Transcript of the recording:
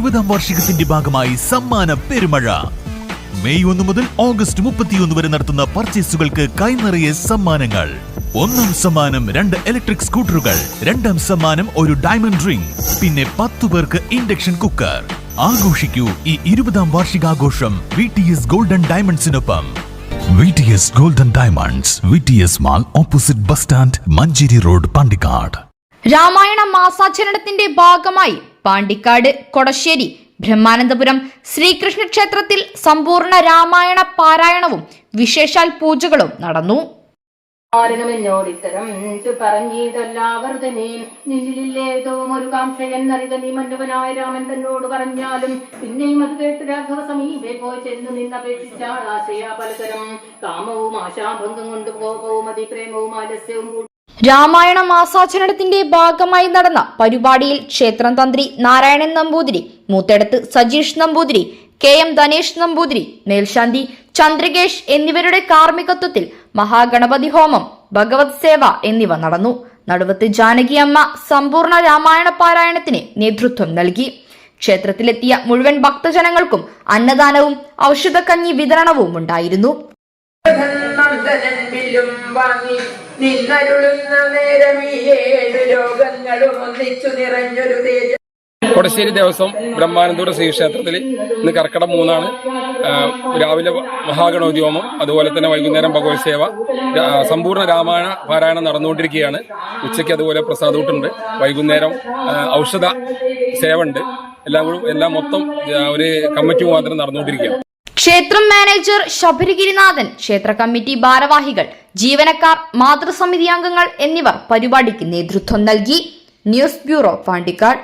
20ാം വാർഷികത്തിന്റെ ഭാഗമായി സമ്മാന പെരുമഴ. മെയ് 1 മുതൽ ഓഗസ്റ്റ് 31 വരെ നടത്തുന്ന പർച്ചേസുകൾക്ക് കൈനിറയെ സമ്മാനങ്ങൾ. 1ാം സമ്മാനം 2 ഇലക്ട്രിക് സ്കൂട്ടറുകൾ, 2ാം സമ്മാനം ഒരു ഡയമണ്ട് റിംഗ്, പിന്നെ 10 പേർക്ക് ഇൻഡക്ഷൻ കുക്കർ. ആഘോഷിക്കൂ ഈ 20ാം വാർഷികാഘോഷം VTS ഗോൾഡൻ ഡയമണ്ട്സിനൊപ്പം. VTS golden diamonds, VTS mall, opposite bus stand, Manjeri road, Pandikkad. Ramayana മാസാചരണത്തിന്റെ ഭാഗമായി പാണ്ടിക്കാട്, കൊടശ്ശേരി, ബ്രഹ്മാനന്ദപുരം ശ്രീകൃഷ്ണ ക്ഷേത്രത്തിൽ സമ്പൂർണ്ണ രാമായണ പാരായണവും വിശേഷാൽ പൂജകളും നടന്നു. എന്നോടിത്തരം പറഞ്ഞിതല്ലാവർദ്ധനേതോ ഒരു കാംക്ഷയെന്നറിത നീ മന്നുവനായ രാമൻ തന്നോട് പറഞ്ഞാലും പിന്നെയും അത് കേട്ട് രാഘവ സമീപേ പോയി ചെന്ന് നിന്നപേക്ഷിച്ചാൾ ആശയാ പലതരം കാമവും ആശാഭംഗം കൊണ്ട് കോപവും അതിപ്രേമവും ആലസ്യവും. രാമായണ മാസാചരണത്തിന്റെ ഭാഗമായി നടന്ന പരിപാടിയിൽ ക്ഷേത്രം തന്ത്രി നാരായണൻ നമ്പൂതിരി, മൂത്തേടത്ത് സജീഷ് നമ്പൂതിരി, KM ധനേഷ് നമ്പൂതിരി, മേൽശാന്തി ചന്ദ്രകേഷ് എന്നിവരുടെ കാർമ്മികത്വത്തിൽ മഹാഗണപതി ഹോമം, ഭഗവത് സേവ എന്നിവ നടന്നു. നടുവത്ത് ജാനകി അമ്മ സമ്പൂർണ്ണ രാമായണ പാരായണത്തിന് നേതൃത്വം നൽകി. ക്ഷേത്രത്തിലെത്തിയ മുഴുവൻ ഭക്തജനങ്ങൾക്കും അന്നദാനവും ഔഷധക്കഞ്ഞി വിതരണവും ഉണ്ടായിരുന്നു. കൊടശ്ശേരി ദേവസ്വം ബ്രഹ്മാനന്ദപുരം ശ്രീക്ഷേത്രത്തിൽ ഇന്ന് കർക്കിടകം 3 രാവിലെ മഹാഗണപതി ഹോമം, അതുപോലെ തന്നെ വൈകുന്നേരം ഭഗവത് സേവ, സമ്പൂർണ്ണ രാമായണ പാരായണം നടന്നുകൊണ്ടിരിക്കുകയാണ്. ഉച്ചയ്ക്ക് അതുപോലെ പ്രസാദൂട്ടുണ്ട്, വൈകുന്നേരം ഔഷധ സേവ ഉണ്ട്. എല്ലാം മൊത്തം ഒരു കമ്മിറ്റി മുഖാന്തരം നടന്നുകൊണ്ടിരിക്കുകയാണ്. ക്ഷേത്രം മാനേജർ ശബരിഗിരിനാഥൻ, ക്ഷേത്ര കമ്മിറ്റി ഭാരവാഹികൾ, ജീവനക്കാർ, മാതൃസമിതി അംഗങ്ങൾ എന്നിവർ പരിപാടിക്ക് നേതൃത്വം നൽകി. News bureau, Pandikkad.